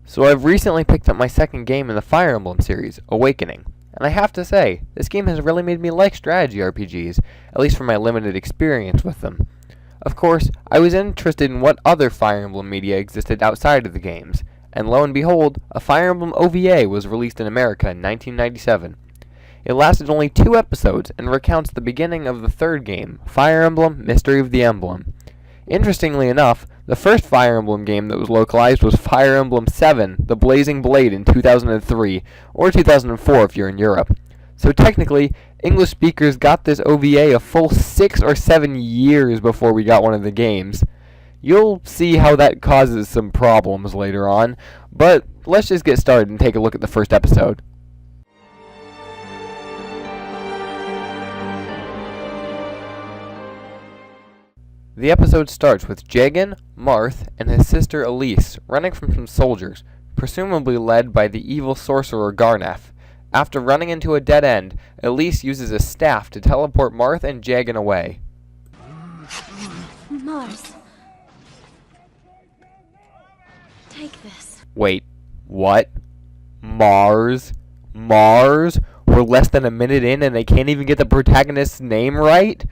So I've recently picked up my second game in the Fire Emblem series, Awakening, and I have to say, this game has really made me like strategy RPGs, at least from my limited experience with them. Of course, I was interested in what other Fire Emblem media existed outside of the games, and lo and behold, a Fire Emblem OVA was released in America in 1997. It lasted only 2 episodes and recounts the beginning of the third game, Fire Emblem Mystery of the Emblem. Interestingly enough, the first Fire Emblem game that was localized was Fire Emblem 7, The Blazing Blade in 2003, or 2004 if you're in Europe. So technically, English speakers got this OVA a full 6 or 7 years before we got one of the games. You'll see how that causes some problems later on, but let's just get started and take a look at the first episode. The episode starts with Jagan, Marth, and his sister Elise running from some soldiers, presumably led by the evil sorcerer Garnef. After running into a dead end, Elise uses a staff to teleport Marth and Jagan away. Mars. Take this. Wait, what? Mars? Mars? We're less than a minute in and they can't even get the protagonist's name right?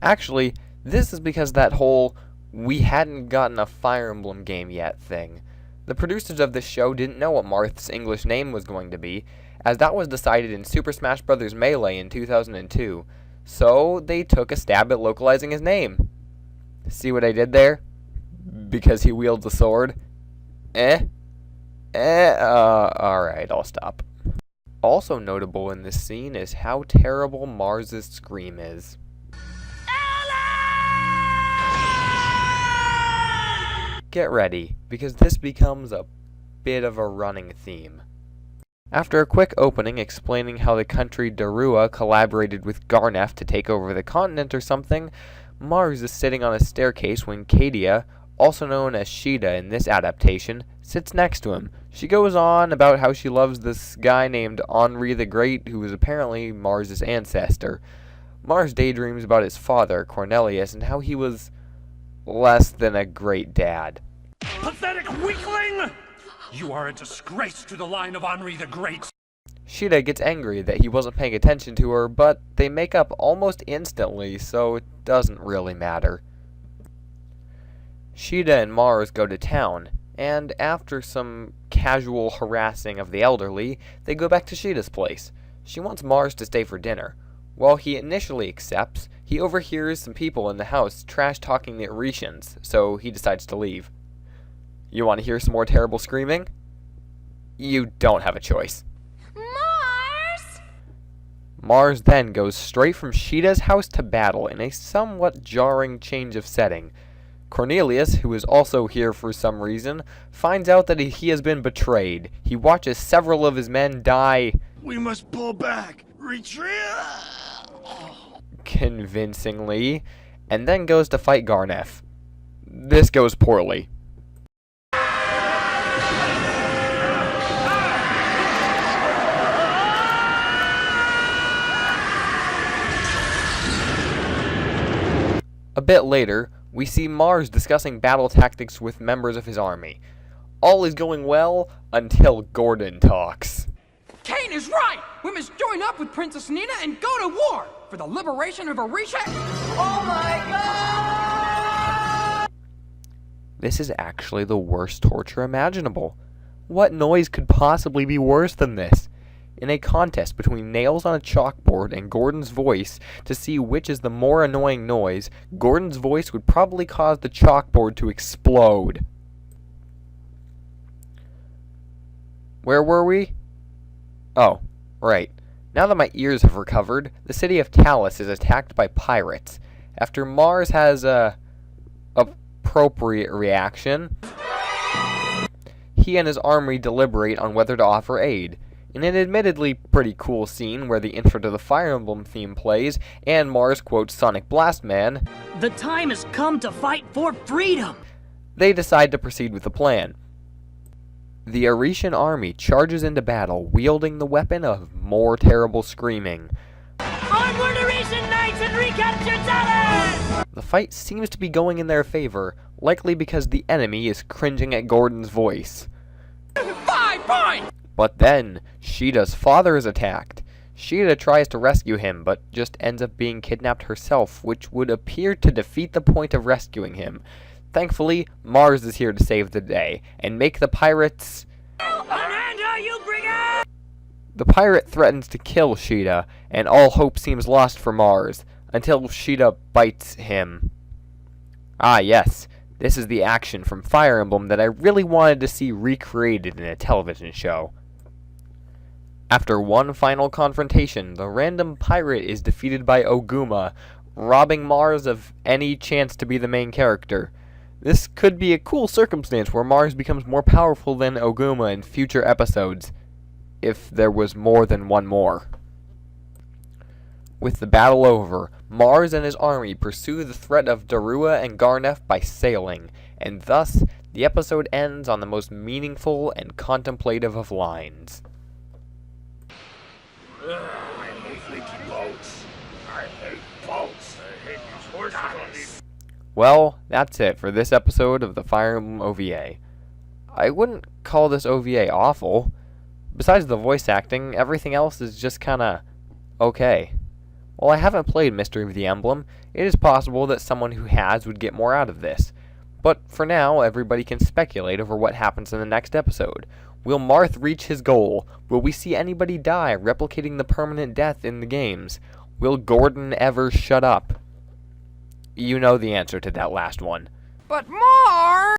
Actually, this is because that whole "we hadn't gotten a Fire Emblem game yet" thing. The producers of this show didn't know what Marth's English name was going to be, as that was decided in Super Smash Bros. Melee in 2002, so they took a stab at localizing his name. See what I did there? Because he wields a sword? Alright, I'll stop. Also notable in this scene is how terrible Mars's scream is. Get ready, because this becomes a bit of a running theme. After a quick opening explaining how the country Darua collaborated with Garnef to take over the continent or something, Mars is sitting on a staircase when Cadia, also known as Sheeta in this adaptation, sits next to him. She goes on about how she loves this guy named Henri the Great, who is apparently Mars' ancestor. Mars daydreams about his father, Cornelius, and how he was less than a great dad. Pathetic weakling! You are a disgrace to the line of Henri the Great. Sheeta gets angry that he wasn't paying attention to her, but they make up almost instantly, so it doesn't really matter. Sheeta and Mars go to town, and after some casual harassing of the elderly, they go back to Sheeta's place. She wants Mars to stay for dinner. While he initially accepts, he overhears some people in the house trash-talking the Oricians, so he decides to leave. You want to hear some more terrible screaming? You don't have a choice. Mars! Mars then goes straight from Sheeta's house to battle in a somewhat jarring change of setting. Cornelius, who is also here for some reason, finds out that he has been betrayed. He watches several of his men die. We must pull back. Retreat! Convincingly, and then goes to fight Garnef. This goes poorly. A bit later, we see Mars discussing battle tactics with members of his army. All is going well until Gordon talks. Kane is right! We must join up with Princess Nina and go to war for the liberation of Orisha. Oh my god! This is actually the worst torture imaginable. What noise could possibly be worse than this? In a contest between nails on a chalkboard and Gordon's voice to see which is the more annoying noise, Gordon's voice would probably cause the chalkboard to explode. Where were we? Oh, right. Now that my ears have recovered, the city of Talos is attacked by pirates. After Mars has a appropriate reaction, he and his army deliberate on whether to offer aid. In an admittedly pretty cool scene where the intro to the Fire Emblem theme plays, and Mars quotes Sonic Blast Man, "The time has come to fight for freedom!" they decide to proceed with the plan. The Orician army charges into battle, wielding the weapon of more terrible screaming. Onward, Orician Knights, and recapture Talos! the fight seems to be going in their favor, likely because the enemy is cringing at Gordon's voice. 5 points! But then, Sheeta's father is attacked. Sheeta tries to rescue him, but just ends up being kidnapped herself, which would appear to defeat the point of rescuing him. Thankfully, Mars is here to save the day, and make the pirates... Amanda, you bring it! The pirate threatens to kill Sheeta, and all hope seems lost for Mars, until Sheeta bites him. Ah yes, this is the action from Fire Emblem that I really wanted to see recreated in a television show. After one final confrontation, the random pirate is defeated by Oguma, robbing Mars of any chance to be the main character. This could be a cool circumstance where Mars becomes more powerful than Oguma in future episodes, if there was more than one more. With the battle over, Mars and his army pursue the threat of Darua and Garnef by sailing, and thus, the episode ends on the most meaningful and contemplative of lines. I hate leaky boats. I hate boats. I hate these horses on these... Well, that's it for this episode of the Fire Emblem OVA. I wouldn't call this OVA awful. Besides the voice acting, everything else is just kinda okay. While I haven't played Mystery of the Emblem, it is possible that someone who has would get more out of this. But for now, everybody can speculate over what happens in the next episode. Will Marth reach his goal? Will we see anybody die, replicating the permanent death in the games? Will Gordon ever shut up? You know the answer to that last one. But Mars!